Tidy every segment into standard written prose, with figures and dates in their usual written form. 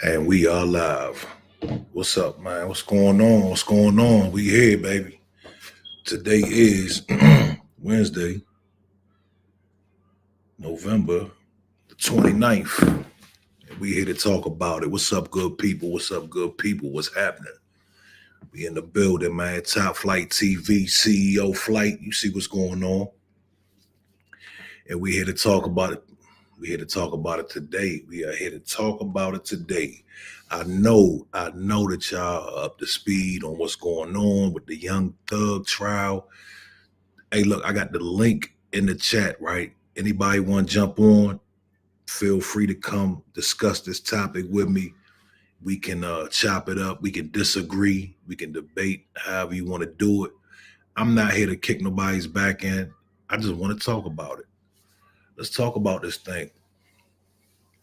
And we are live. What's up, man? What's going on? What's going on? We here, baby. Today is Wednesday, November the 29th. And we here to talk about it. What's up, good people? What's up, good people? What's happening? We in the building, man. Top Flight TV, CEO Flight. You see what's going on. And we here to talk about it. We here to talk about it today. We are here to talk about it today. I know that y'all are up to speed on what's going on with the Young Thug trial. Hey, look, I got the link in the chat, right? Anybody want to jump on? Feel free to come discuss this topic with me. We can chop it up. We can disagree. We can debate however you want to do it. I'm not here to kick nobody's back end. I just want to talk about it. Let's talk about this thing.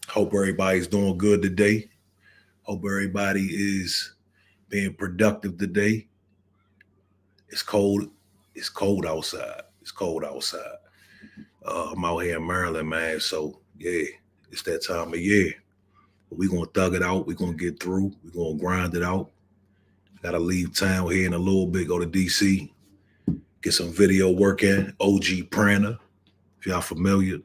Hope everybody's doing good today. Hope everybody is being productive today. It's cold. It's cold outside. It's cold outside. I'm out here in Maryland, man. So, yeah, it's that time of year. But we're going to thug it out. We're going to get through. We're going to grind it out. Got to leave town here in a little bit, go to D.C., get some video work in. OG Prana, if y'all familiar.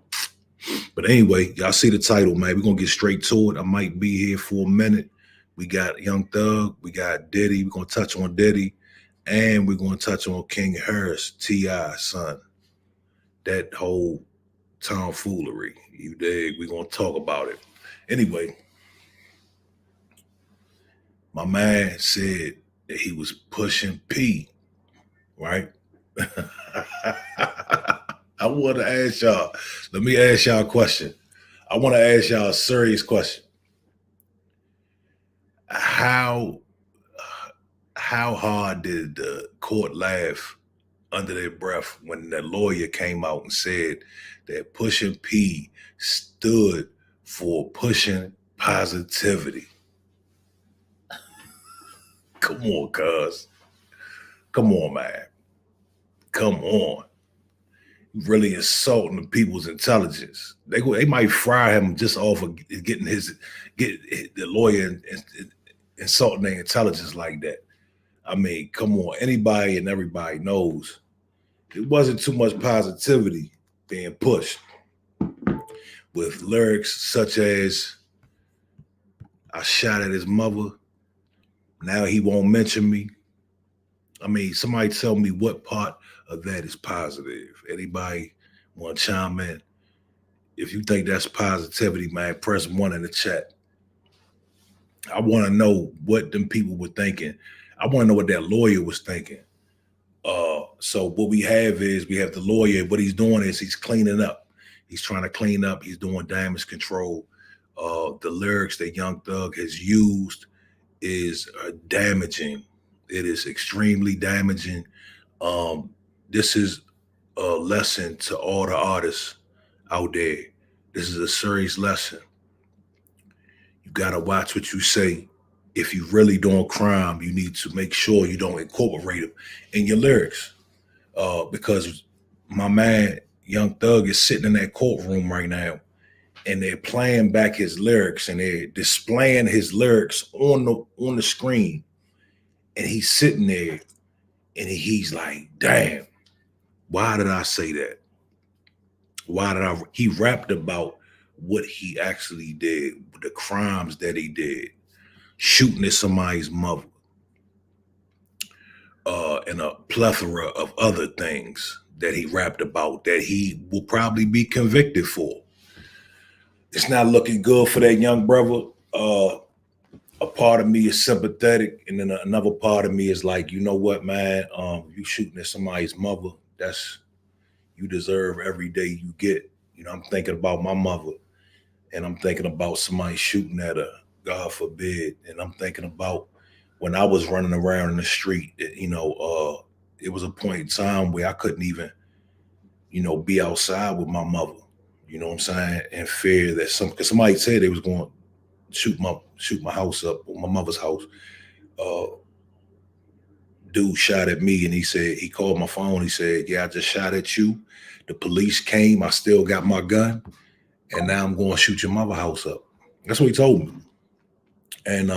But anyway, y'all see the title, man. We're going to get straight to it. I might be here for a minute. We got Young Thug. We got Diddy. We're going to touch on Diddy. And we're going to touch on King Harris, T.I., son. That whole tomfoolery. You dig? We're going to talk about it. Anyway, my man said that he was pushing P, right? I want to ask y'all, let me ask y'all a question. I want to ask y'all a serious question. How hard did the court laugh under their breath when that lawyer came out and said that pushing P stood for pushing positivity? Come on, cuz. Come on, man. Come on. Really insulting the people's intelligence. They might fry him just off of getting the lawyer insulting their intelligence like that. I mean, come on. Anybody and everybody knows it wasn't too much positivity being pushed with lyrics such as, I shot at his mother. Now he won't mention me. I mean, somebody tell me what part of that is positive. Anybody want to chime in? If you think that's positivity, man, press 1 in the chat. I want to know what them people were thinking. I want to know what that lawyer was thinking. So what we have the lawyer. What he's doing is he's cleaning up. He's trying to clean up. He's doing damage control. The lyrics that Young Thug has used is damaging. It is extremely damaging. This is a lesson to all the artists out there. This is a serious lesson. You got to watch what you say. If you really doing crime, you need to make sure you don't incorporate them in your lyrics. Because my man, Young Thug, is sitting in that courtroom right now, and they're playing back his lyrics, and they're displaying his lyrics on the screen. And he's sitting there, and he's like, damn, why did I say that? He rapped about what he actually did, the crimes that he did, shooting at somebody's mother, and a plethora of other things that he rapped about that he will probably be convicted for. It's not looking good for that young brother. A part of me is sympathetic, and then another part of me is like, you know what, man? You shooting at somebody's mother, you deserve every day you get. You know, I'm thinking about my mother, and I'm thinking about somebody shooting at her, God forbid. And I'm thinking about when I was running around in the street, it was a point in time where I couldn't even, be outside with my mother, you know what I'm saying? And fear that because somebody said they was going to shoot my house up, or my mother's house. Dude shot at me, and he called my phone. He said, yeah, I just shot at you. The police came. I still got my gun. And now I'm going to shoot your mother house up. That's what he told me. And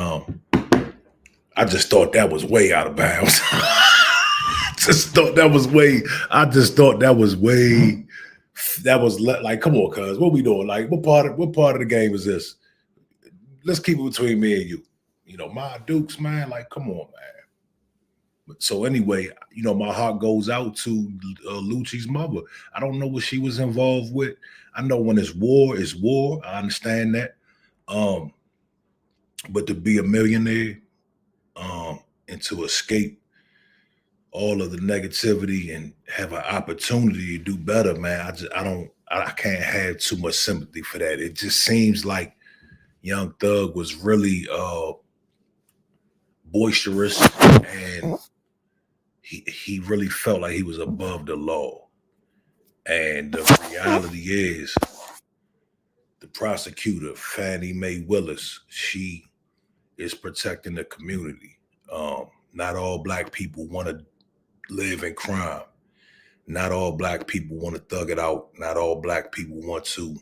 I just thought that was way out of bounds. just thought that was way. I just thought that was way. That was like, come on, cuz, what we doing? Like, what part of the game is this? Let's keep it between me and you. You know, my Dukes, man. Like, come on, man. But so anyway, my heart goes out to Lucci's mother. I don't know what she was involved with. I know when it's war, it's war. I understand that. Um, but to be a millionaire, and to escape all of the negativity and have an opportunity to do better, man. I can't have too much sympathy for that. It just seems like Young Thug was really boisterous, and he really felt like he was above the law. And the reality is, the prosecutor, Fannie Mae Willis, she is protecting the community. Not all black people want to live in crime. Not all black people want to thug it out. Not all black people want to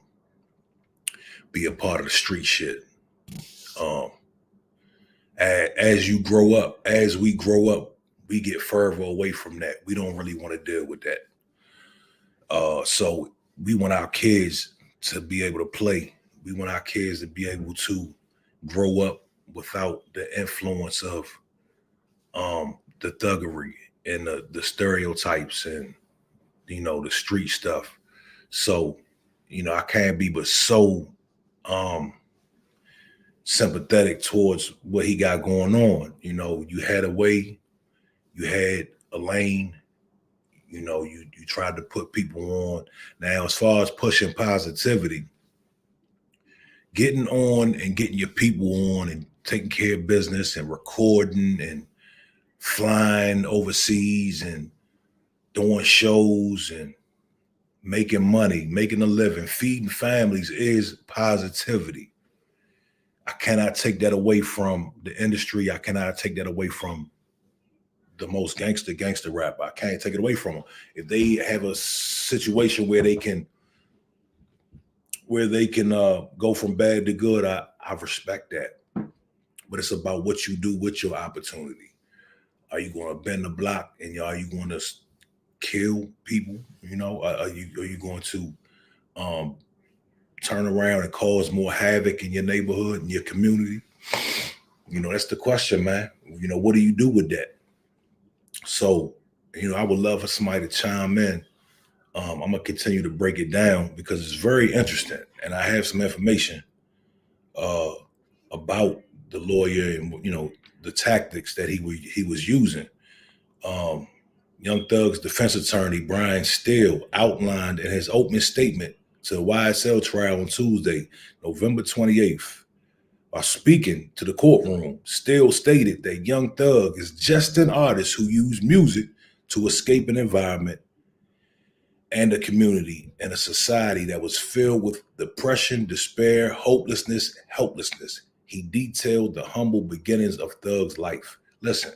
be a part of the street shit. Um, as you grow up, as we grow up, we get further away from that. We don't really want to deal with that. So we want our kids to be able to play. We want our kids to be able to grow up without the influence of the thuggery and the stereotypes and the street stuff. So, I can't be but so um sympathetic towards what he got going on. You had a way, you had a lane, you tried to put people on. Now, as far as pushing positivity, getting on and getting your people on and taking care of business and recording and flying overseas and doing shows and making money, making a living, feeding families is positivity. I cannot take that away from the industry. I cannot take that away from the most gangster rapper. I can't take it away from them. If they have a situation where they can go from bad to good, I respect that. But it's about what you do with your opportunity. Are you going to bend the block, and are you going to kill people? Are you going to um, turn around and cause more havoc in your neighborhood and your community? That's the question, man. What do you do with that? So, I would love for somebody to chime in. I'm gonna continue to break it down because it's very interesting, and I have some information uh, about the lawyer and the tactics that he was using. Um, Young Thug's defense attorney Brian Steele outlined in his opening statement to the YSL trial on Tuesday, November 28th. While speaking to the courtroom, Steele stated that Young Thug is just an artist who used music to escape an environment and a community and a society that was filled with depression, despair, hopelessness, helplessness. He detailed the humble beginnings of Thug's life. Listen,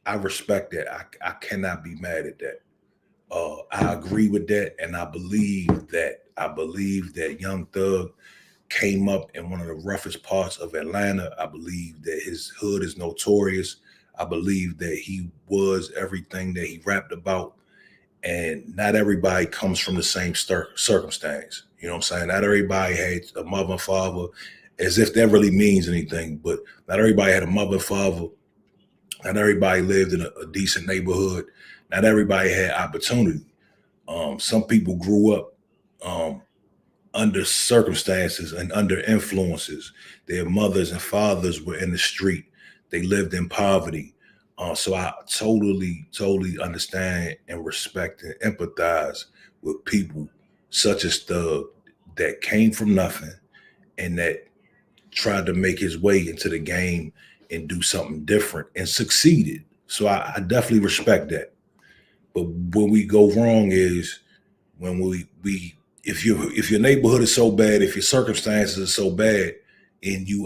I respect that. I cannot be mad at that. I agree with that, and I believe that. I believe that Young Thug came up in one of the roughest parts of Atlanta. I believe that his hood is notorious. I believe that he was everything that he rapped about. And not everybody comes from the same circumstance. You know what I'm saying? Not everybody had a mother and father, as if that really means anything, but not everybody had a mother and father. Not everybody lived in a decent neighborhood. Not everybody had opportunity. Some people grew up um, under circumstances and under influences. Their mothers and fathers were in the street. They lived in poverty. So I totally understand and respect and empathize with people such as Thug that came from nothing and that tried to make his way into the game and do something different and succeeded. So I definitely respect that. But where we go wrong is when we if your neighborhood is so bad, if your circumstances are so bad, and you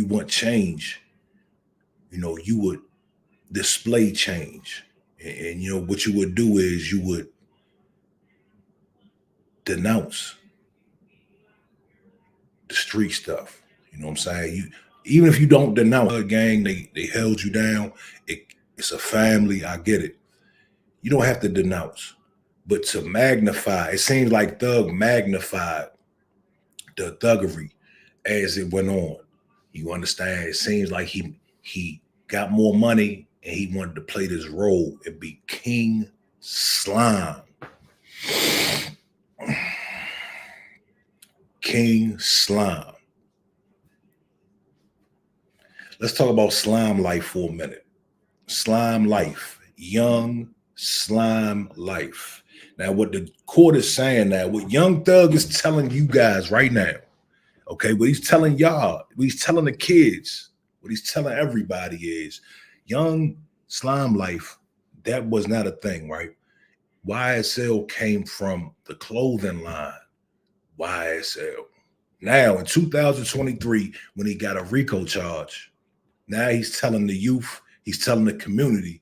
want change, you would display change. And what you would do is you would denounce the street stuff. You know what I'm saying? Even if you don't denounce a gang, they held you down. It's a family. I get it. You don't have to denounce, but to magnify, it seems like Thug magnified the thuggery as it went on. You understand? It seems like he got more money and he wanted to play this role and be King Slime. King Slime. Let's talk about slime life for a minute. Slime life. Young slime life. Now, what the court is saying now, what Young Thug is telling you guys right now, okay, what he's telling y'all, what he's telling the kids, what he's telling everybody is young slime life, that was not a thing, right? YSL came from the clothing line, YSL. Now, in 2023, when he got a RICO charge, now he's telling the youth, he's telling the community,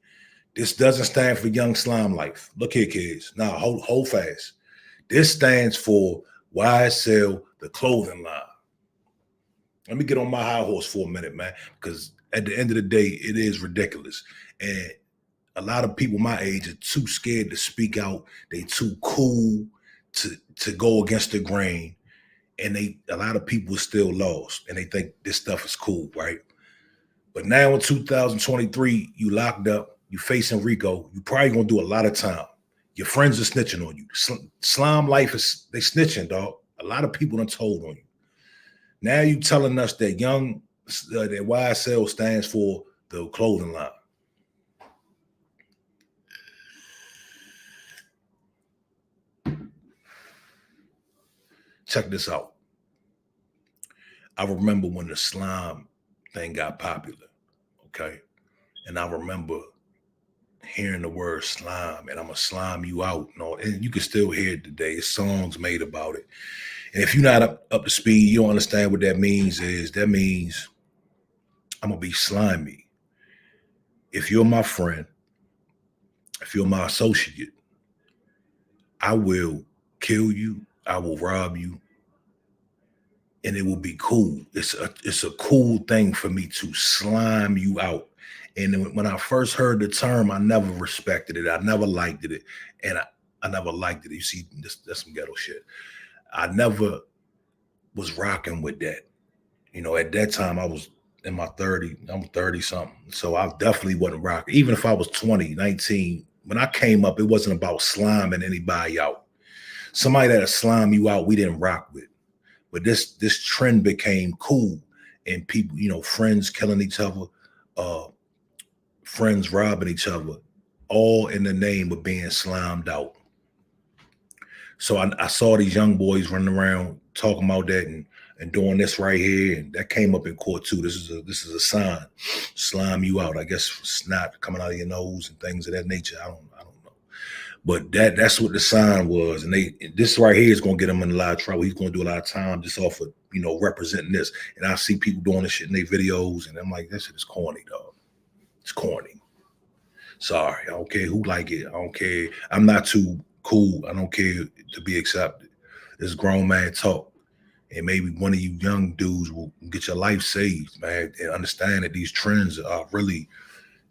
this doesn't stand for young slime life. Look here, kids. Now, hold fast. This stands for YSL, the clothing line. Let me get on my high horse for a minute, man, because at the end of the day, it is ridiculous. And a lot of people my age are too scared to speak out. They too cool to go against the grain. And a lot of people are still lost and they think this stuff is cool, right? But now in 2023, you locked up, you facing RICO, you probably gonna do a lot of time. Your friends are snitching on you. Slime life they snitching, dog. A lot of people done told on you. Now you telling us that that YSL stands for the clothing line. Check this out. I remember when the slime thing got popular, okay? And I remember hearing the word slime, and I'm gonna slime you out. And you can still hear it today. There's songs made about it. And if you're not up to speed, you don't understand what that means. That means I'm gonna be slimy. If you're my friend, if you're my associate, I will kill you, I will rob you, and it will be cool. It's a cool thing for me to slime you out. And when I first heard the term, I never respected it. I never liked it. And I never liked it. You see, that's some ghetto shit. I never was rocking with that. You know, at that time, I was in my 30s. I'm 30 something. So I definitely wasn't rocking. Even if I was 20, 19, when I came up, it wasn't about sliming anybody out. Somebody that'll slime you out, we didn't rock with. But this trend became cool. And people, you know, friends killing each other, friends robbing each other, all in the name of being slimed out. So I saw these young boys running around talking about that and doing this right here, and that came up in court too. This is a sign, slime you out. I guess snot coming out of your nose and things of that nature. I don't know, but that's what the sign was. And this right here is gonna get him in a lot of trouble. He's gonna do a lot of time just off of representing this. And I see people doing this shit in their videos, and I'm like, that shit is corny, dog. It's corny. Sorry, I don't care who like it. I don't care. I'm not too cool. I don't care to be accepted. This grown man talk. And maybe one of you young dudes will get your life saved, man, and understand that these trends are really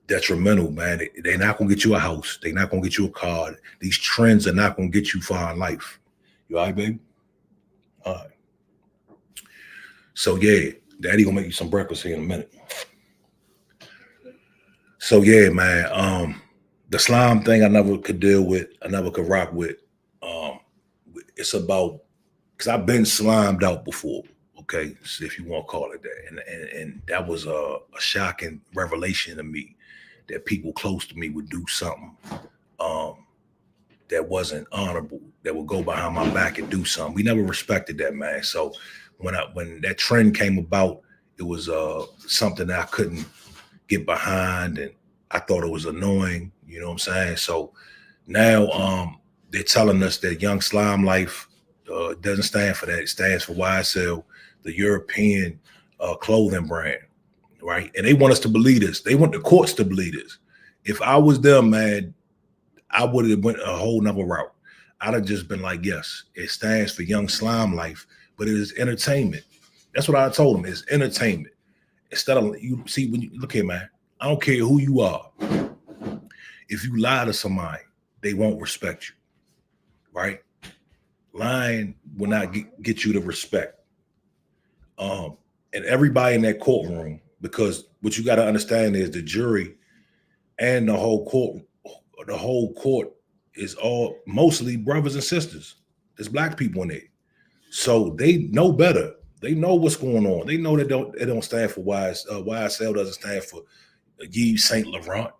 detrimental, man. They're not going to get you a house. They're not going to get you a car. These trends are not going to get you far in life. You all right, baby? All right. So, yeah, Daddy going to make you some breakfast here in a minute. So, yeah, man, the slime thing I never could deal with. I never could rock with. It's about, because I've been slimed out before, okay, so if you want to call it that. And that was a shocking revelation to me, that people close to me would do something that wasn't honorable, that would go behind my back and do something. We never respected that, man. So when that trend came about, it was something that I couldn't get behind, and I thought it was annoying, you know what I'm saying? So now they're telling us that young slime life doesn't stand for that. It stands for YSL, the European clothing brand, right? And they want us to believe this. They want the courts to believe this. If I was them, man, I would have went a whole nother route. I'd have just been like, yes, it stands for young slime life, but it is entertainment. That's what I told him. It's entertainment. Instead of you see when you look here, man. I don't care who you are. If you lie to somebody, they won't respect you, right? Lying will not get you the respect. And everybody in that courtroom, because what you got to understand is the jury and the whole court is all mostly brothers and sisters. There's black people in there, so they know better. They know what's going on. They know it don't stand for YSL doesn't stand for Yves Saint Laurent.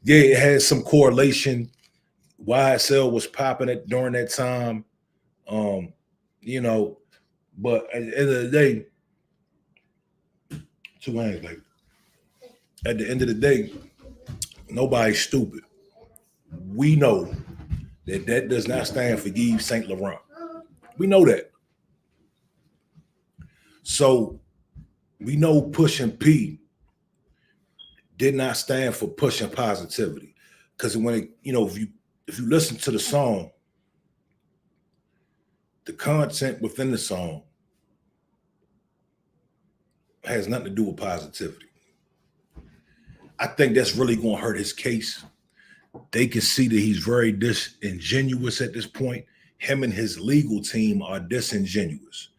Yeah, it has some correlation. YSL was popping it during that time, um, you know. But at the end of the day, two hands, like at the end of the day, nobody's stupid. We know that that does not stand for Yves Saint Laurent. We know that. So we know pushing P did not stand for pushing positivity. Because when it, if you listen to the song, the content within the song has nothing to do with positivity. I think that's really going to hurt his case. They can see that he's very disingenuous at this point. Him and his legal team are disingenuous.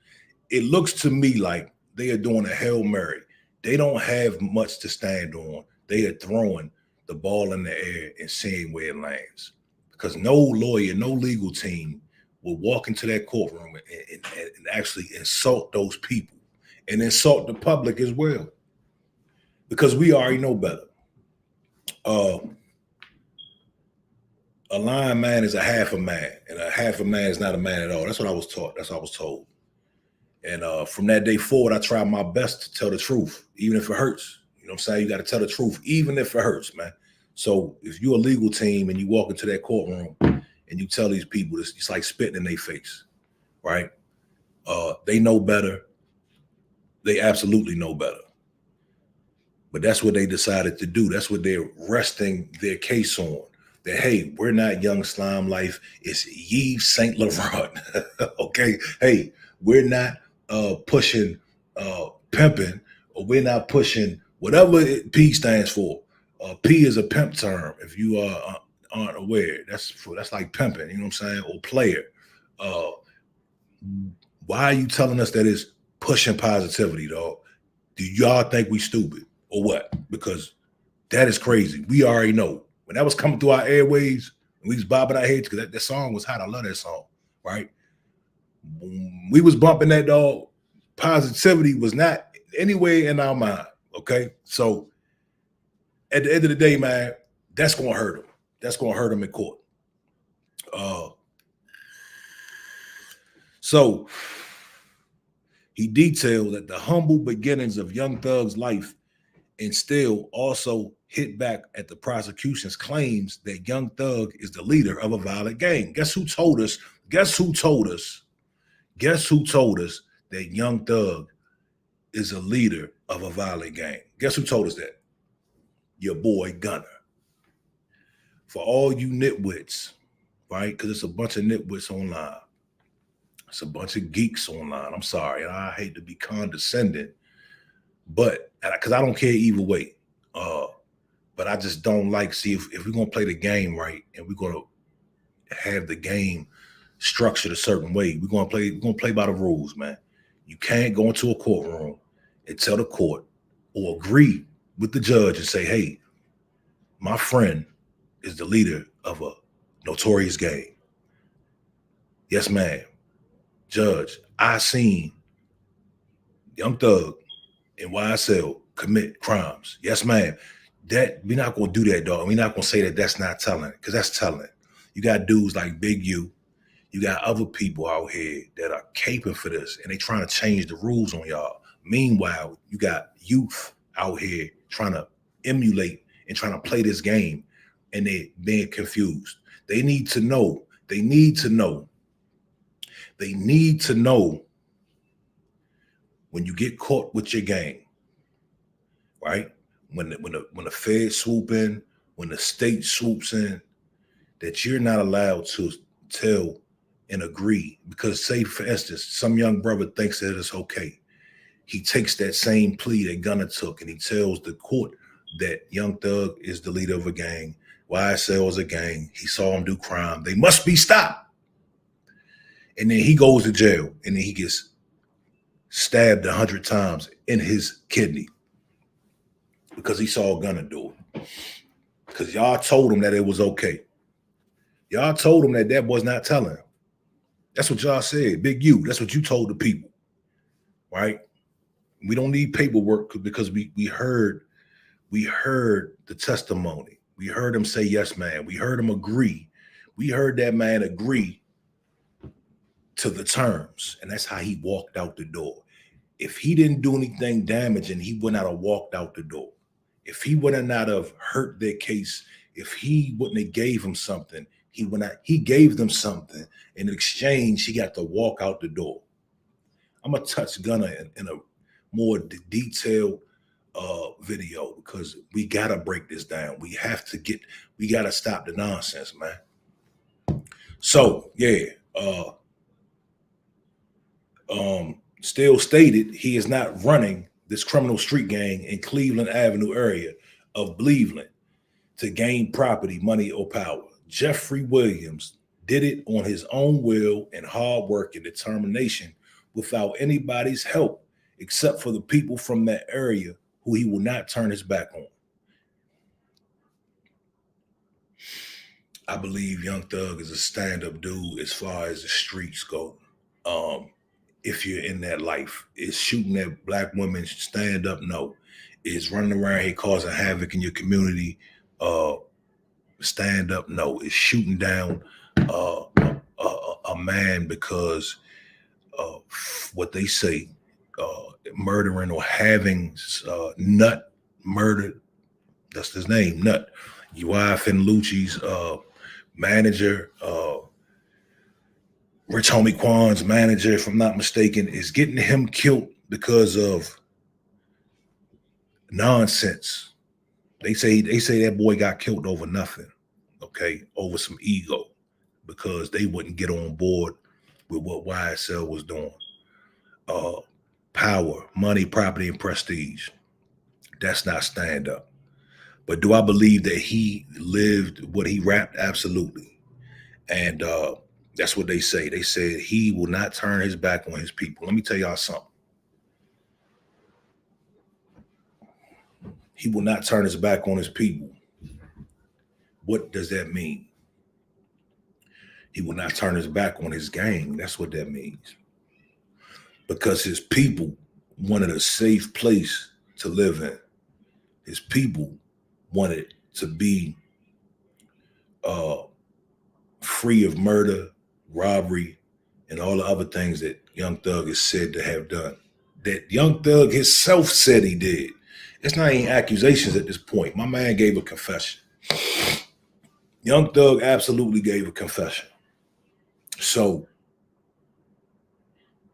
It looks to me like they are doing a Hail Mary. They don't have much to stand on. They are throwing the ball in the air and seeing where it lands. Because no lawyer, no legal team will walk into that courtroom and actually insult those people and insult the public as well. Because we already know better. A lying man is a half a man, and a half a man is not a man at all. That's what I was taught. That's what I was told. And from that day forward, I tried my best to tell the truth, even if it hurts. You know what I'm saying? You got to tell the truth, even if it hurts, man. So if you're a legal team and you walk into that courtroom and you tell these people, it's like spitting in their face, right? They know better. They absolutely know better. But that's what they decided to do. That's what they're resting their case on. That, hey, we're not Young Slime Life. It's Yves Saint Laurent. Okay? Hey, we're not pushing pimping, or we're not pushing whatever P stands for. P is a pimp term. If you aren't aware, that's like pimping. You know what I'm saying? Or player. Why are you telling us that it's pushing positivity, dog? Do y'all think we stupid or what? Because that is crazy. We already know. When that was coming through our airwaves, and we was bobbing our heads because that song was hot. I love that song, right? We was bumping that, dog. Positivity was not anywhere in our mind, okay? So at the end of the day, man, that's going to hurt him. That's going to hurt him in court. So he detailed that the humble beginnings of Young Thug's life and still also hit back at the prosecution's claims that Young Thug is the leader of a violent gang. Guess who told us? Guess who told us that Young Thug is a leader of a violent gang? Guess who told us that? Your boy Gunner. For all you nitwits, right? Because it's a bunch of nitwits online. It's a bunch of geeks online. I'm sorry. And I hate to be condescending, but because I don't care either way. But I just don't like, see, if we're going to play the game right and we're going to have the game structured a certain way, we're going to play by the rules, man. You can't go into a courtroom and tell the court or agree with the judge and say, hey, my friend is the leader of a notorious gang. Yes, ma'am. Judge, I seen Young Thug and YSL commit crimes. Yes, ma'am. That we're not gonna do that, dog. We're not gonna say that that's not telling, because that's telling. You got dudes like Big U. You got other people out here that are caping for this, and they trying to change the rules on y'all. Meanwhile, you got youth out here trying to emulate and trying to play this game, and they being confused. They need to know. They need to know. They need to know when you get caught with your game, right? When the Fed swoop in, when the state swoops in, that you're not allowed to tell and agree. Because say, for instance, some young brother thinks that it's okay. He takes that same plea that Gunna took and he tells the court that Young Thug is the leader of a gang, YSL is a gang, he saw him do crime, they must be stopped. And then he goes to jail and then he gets stabbed 100 times in his kidney because he saw Gunna do it. Because y'all told him that it was okay. Y'all told him that was not telling him. That's what y'all said. Big U. That's what you told the people. Right? We don't need paperwork because we heard the testimony. We heard him say, yes, man. We heard him agree. We heard that man agree to the terms. And that's how he walked out the door. If he didn't do anything damaging, he would not have walked out the door. If he would not have hurt their case, if he wouldn't have gave him something, he gave them something. In exchange, he got to walk out the door. I'm going to touch Gunna in a more detailed video because we got to break this down. We got to stop the nonsense, man. So, yeah, still stated he is not running this criminal street gang in Cleveland Avenue area of Cleveland to gain property, money, or power. Jeffrey Williams did it on his own will and hard work and determination without anybody's help except for the people from that area who he will not turn his back on. I believe Young Thug is a stand-up dude as far as the streets go. If you're in that life, is shooting at black women stand up? No. Is running around here causing havoc in your community? Stand up? No. Is shooting down a man because of what they say, murdering or having Nut murdered? That's his name, Nut. Ui Lucci's manager, Rich Homie Quan's manager, if I'm not mistaken, is getting him killed because of nonsense. They say that boy got killed over nothing, okay, over some ego, because they wouldn't get on board with what YSL was doing. Power, money, property, and prestige. That's not stand up. But do I believe that he lived what he rapped? Absolutely. And that's what they say. They said he will not turn his back on his people. Let me tell y'all something. He will not turn his back on his people. What does that mean? He will not turn his back on his gang. That's what that means. Because his people wanted a safe place to live in. His people wanted to be free of murder, robbery, and all the other things that Young Thug is said to have done. That Young Thug himself said he did. It's not even accusations at this point. My man gave a confession. Young Thug absolutely gave a confession. So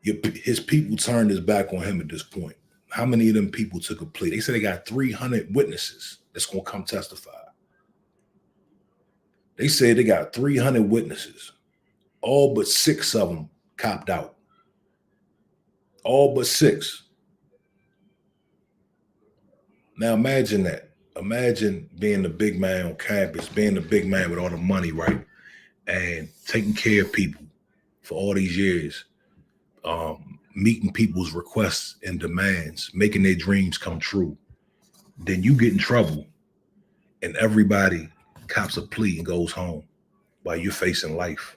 his people turned his back on him at this point. How many of them people took a plea? They said they got 300 witnesses that's going to come testify. They said they got 300 witnesses. All but 6 of them copped out. All but 6. Now imagine that. Imagine being the big man on campus, being the big man with all the money, right? And taking care of people for all these years, meeting people's requests and demands, making their dreams come true. Then you get in trouble and everybody cops a plea and goes home while you're facing life.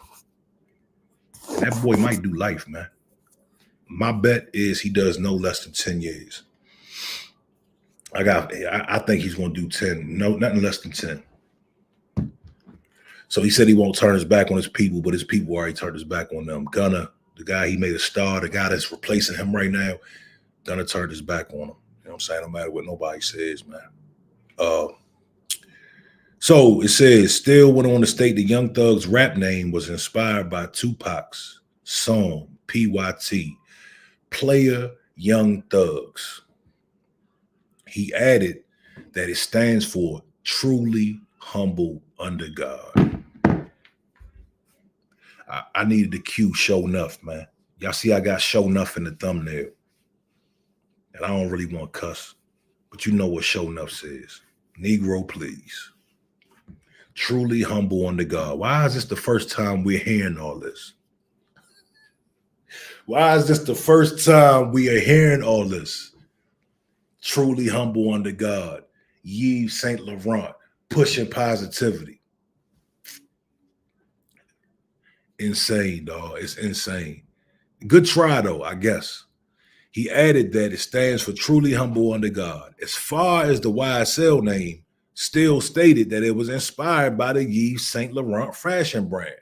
And that boy might do life, man. My bet is he does no less than 10 years. I think he's going to do 10. No, nothing less than 10. So he said he won't turn his back on his people, but his people already turned his back on them. Gunna, the guy he made a star, the guy that's replacing him right now, Gunna turned his back on him. You know what I'm saying? No matter what nobody says, man. So it says, still went on to state that Young Thug's rap name was inspired by Tupac's song, PYT, Player Young Thugs. He added that it stands for truly humble under God. I needed the cue show enough, man. Y'all see I got show enough in the thumbnail. And I don't really want to cuss, but you know what show enough says. Negro, please. Truly humble unto God. Why is this the first time we're hearing all this? Why is this the first time we are hearing all this? Truly humble unto God. Yves Saint Laurent, pushing positivity. Insane, dog. It's insane. Good try, though, I guess. He added that it stands for truly humble unto God. As far as the YSL name, still stated that it was inspired by the Yves Saint Laurent fashion brand.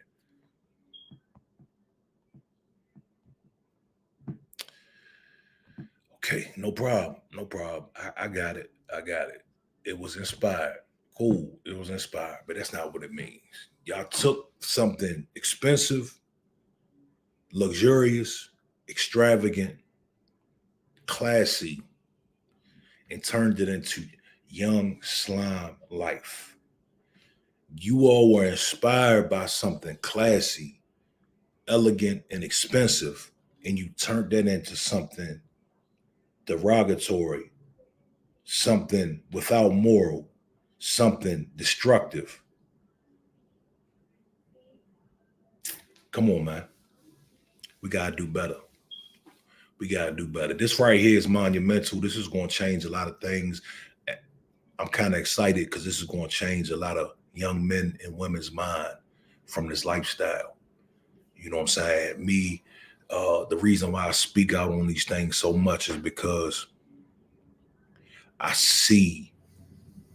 Okay, no problem. No problem. I got it. I got it. It was inspired. Cool. It was inspired, but that's not what it means. Y'all took something expensive, luxurious, extravagant, classy, and turned it into young slime life. You all were inspired by something classy, elegant, and expensive, and you turned that into something derogatory, something without moral, something destructive. Come on, man. We gotta do better. We gotta do better. This right here is monumental. This is going to change a lot of things. I'm kind of excited because this is going to change a lot of young men and women's mind from this lifestyle. You know what I'm saying? Me, the reason why I speak out on these things so much is because I see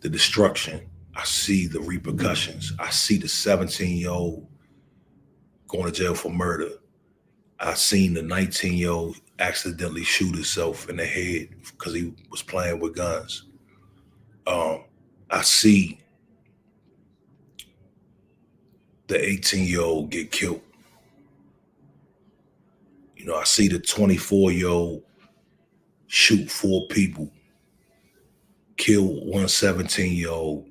the destruction. I see the repercussions. I see the 17-year-old going to jail for murder. I seen the 19-year-old accidentally shoot himself in the head because he was playing with guns. I see the 18-year-old get killed. You know, I see the 24-year-old shoot 4 people, kill one 17-year-old.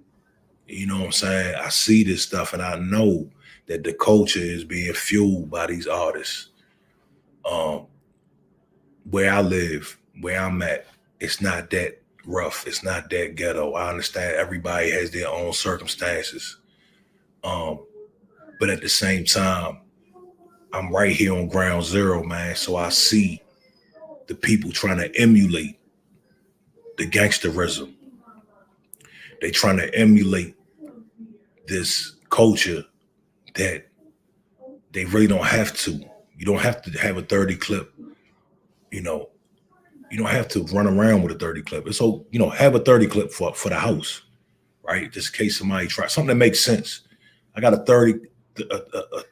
You know what I'm saying? I see this stuff and I know that the culture is being fueled by these artists. Where I live, where I'm at, it's not that rough. It's not that ghetto. I understand everybody has their own circumstances. But at the same time, I'm right here on ground zero, man. So I see the people trying to emulate the gangsterism. They trying to emulate this culture that they really don't have to. You don't have to have a 30 clip. You know, you don't have to run around with a 30 clip. It's so, have a 30 clip for the house, right? Just in case somebody tries something that makes sense. I got a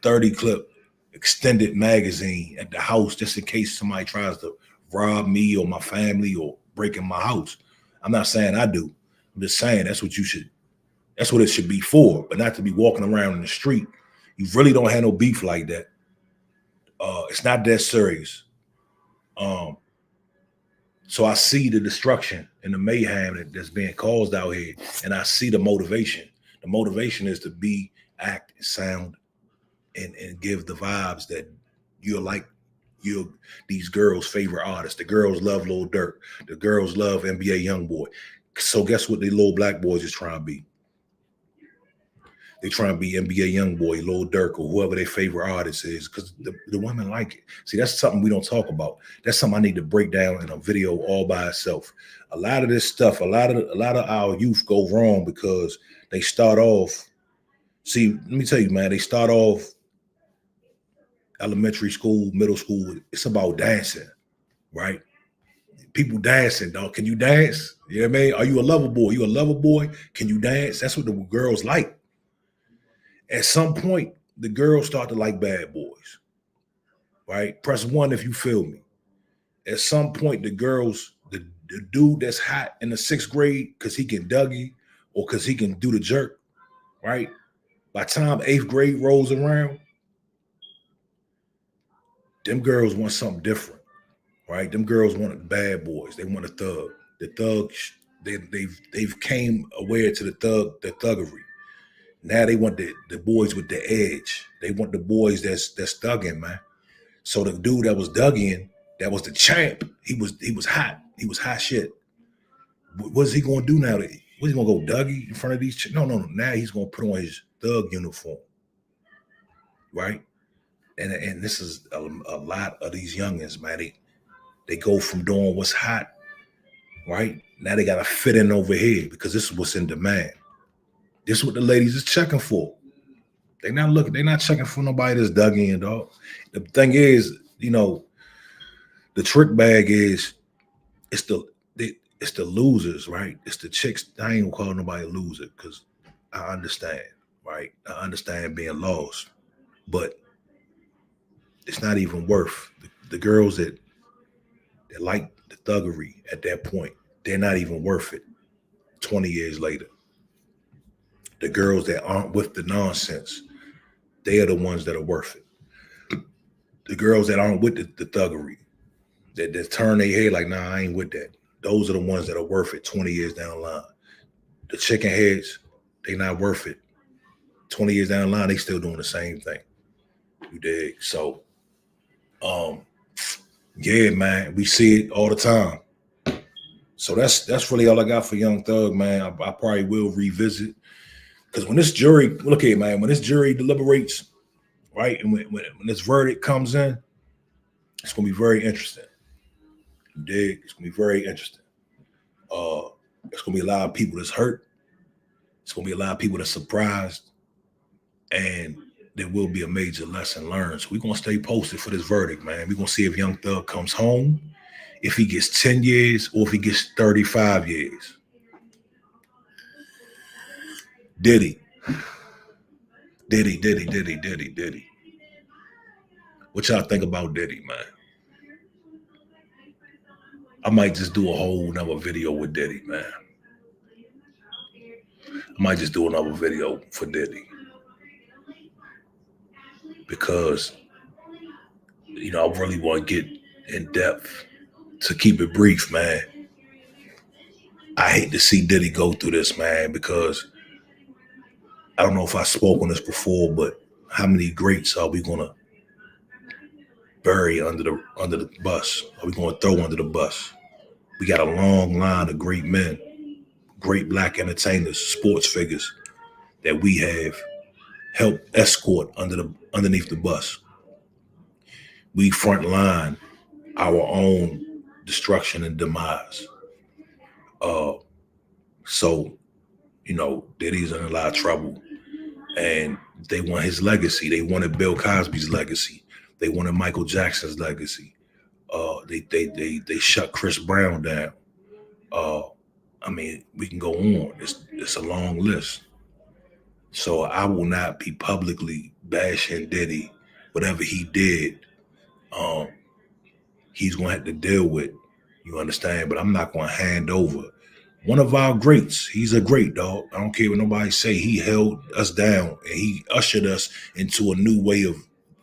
30 clip extended magazine at the house just in case somebody tries to rob me or my family or break in my house. I'm not saying I do. I'm just saying that's what it should be for, but not to be walking around in the street. You really don't have no beef like that. It's not that serious. So I see the destruction and the mayhem that's being caused out here, and I see the motivation. The motivation is to act, sound, and give the vibes that you're these girls' favorite artists. The girls love Lil Durk. The girls love NBA YoungBoy. So guess what the little black boys is trying to be? They trying to be NBA YoungBoy, Lil Durk, or whoever their favorite artist is, because the women like it. See, that's something we don't talk about. That's something I need to break down in a video all by itself. A lot of this stuff, a lot of our youth go wrong because they start off. See, let me tell you, man, they start off elementary school, middle school. It's about dancing, right? People dancing, dog. Can you dance? You know what I mean? Are you a lover boy? You a lover boy? Can you dance? That's what the girls like. At some point, the girls start to like bad boys, right? Press 1 if you feel me. At some point, the dude that's hot in the 6th grade because he can Dougie or because he can do the jerk, right? By the time 8th grade rolls around, them girls want something different, right? Them girls want bad boys. They want a thug. The thug, they've came aware to the thuggery. Now they want the boys with the edge. They want the boys that's thugging, man. So the dude that was thugging, that was the champ. He was hot. He was hot shit. What's he gonna do now? What's he gonna go Dougie in front of these? No. Now he's gonna put on his thug uniform, right? And this is a lot of these youngins, man. They go from doing what's hot, right? Now they gotta fit in over here because this is what's in demand. This is what the ladies is checking for. They're not checking for nobody that's dug in, dog. The thing is, the trick bag is it's the losers, right? It's the chicks. I ain't gonna call nobody a loser because I understand, right? I understand being lost, but it's not even worth the girls that like the thuggery at that point. They're not even worth it. 20 years later, the girls that aren't with the nonsense, they are the ones that are worth it. The girls that aren't with the thuggery, that turn their head like, nah, I ain't with that. Those are the ones that are worth it 20 years down the line. The chicken heads, they not worth it. 20 years down the line, they still doing the same thing. You dig? So, yeah, man, we see it all the time. So that's really all I got for Young Thug, man. I probably will revisit. Because when this jury, look here, man, when this jury deliberates, right, and when this verdict comes in, it's going to be very interesting. You dig? It's going to be very interesting. There's going to be a lot of people that's hurt. It's going to be a lot of people that's surprised. And there will be a major lesson learned. So we're going to stay posted for this verdict, man. We're going to see if Young Thug comes home, if he gets 10 years, or if he gets 35 years. Diddy. What y'all think about Diddy, man? I might just do a whole nother video with Diddy, man. I might just do another video for Diddy. Because, I really want to get in depth. To keep it brief, man, I hate to see Diddy go through this, man, because I don't know if I spoke on this before, but how many greats are we going to bury under the bus? Are we going to throw under the bus? We got a long line of great men, great black entertainers, sports figures that we have helped escort underneath the bus. We front line our own destruction and demise. So, Diddy's in a lot of trouble, and they want his legacy. They wanted Bill Cosby's legacy. They wanted Michael Jackson's legacy. They shut Chris Brown down. We can go on. It's a long list. So I will not be publicly bashing Diddy. Whatever he did, he's going to have to deal with. You understand? But I'm not going to hand over. One of our greats. He's a great, dog. I don't care what nobody say. He held us down and he ushered us into a new way of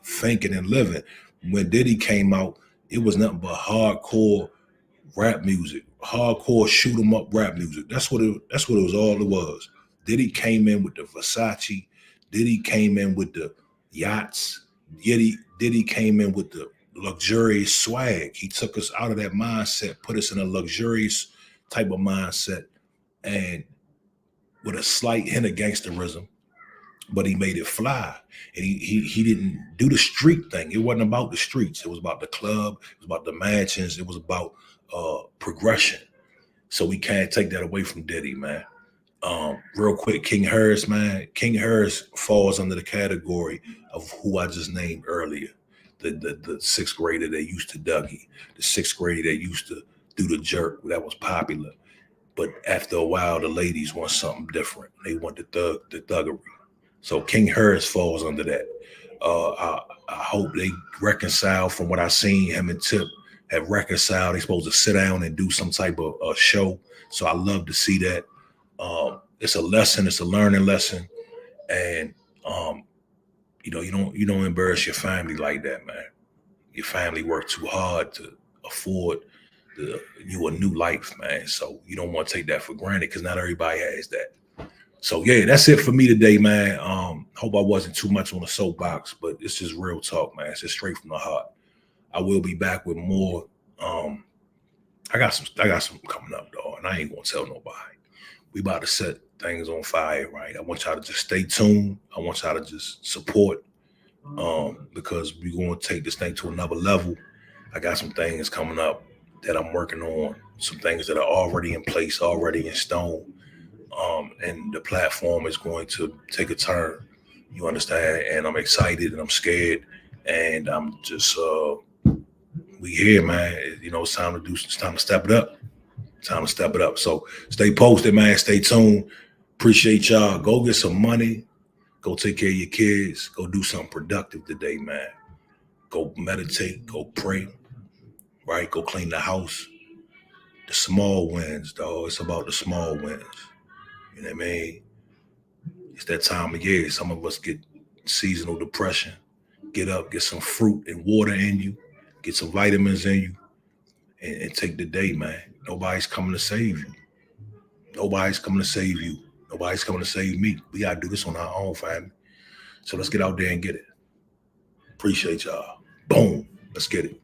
thinking and living. When Diddy came out, it was nothing but hardcore rap music, hardcore shoot 'em up rap music. That's what it was all it was. Diddy came in with the Versace. Diddy came in with the yachts. Diddy came in with the luxurious swag. He took us out of that mindset, put us in a luxurious type of mindset, and with a slight hint of gangsterism, but he made it fly. And he didn't do the street thing. It wasn't about the streets. It was about the club. It was about the mansions. It was about progression. So we can't take that away from Diddy, man. Real quick, King Harris, man. King Harris falls under the category of who I just named earlier. The sixth grader that used to Dougie, the sixth grader that used to do the jerk that was popular. But after a while, the ladies want something different. They want the thuggery. So King Harris falls under that. I hope they reconcile. From what I've seen, him and Tip have reconciled. They're supposed to sit down and do some type of show. So I love to see that. It's a lesson. It's a learning lesson. And, you don't embarrass your family like that, man. Your family worked too hard to afford you a new life, man. So you don't want to take that for granted because not everybody has that. So yeah, that's it for me today, man. Hope I wasn't too much on the soapbox, but it's just real talk, man. It's just straight from the heart. I will be back with more. Um, I got some coming up, dog, and I ain't gonna tell nobody. We about to set things on fire, right? I want y'all to just stay tuned. I want y'all to just support, because we're gonna take this thing to another level. I got some things coming up that I'm working on, some things that are already in place, already in stone. And the platform is going to take a turn. You understand? And I'm excited and I'm scared, and I'm just we here, man. You know, it's time to do. It's time to step it up. Time to step it up. So stay posted, man. Stay tuned. Appreciate y'all. Go get some money. Go take care of your kids. Go do something productive today, man. Go meditate. Go pray. Right? Go clean the house. The small wins, dog. It's about the small wins. You know what I mean? It's that time of year. Some of us get seasonal depression. Get up, get some fruit and water in you, get some vitamins in you, and take the day, man. Nobody's coming to save you. Nobody's coming to save you. Nobody's coming to save me. We gotta do this on our own, family. So let's get out there and get it. Appreciate y'all. Boom. Let's get it.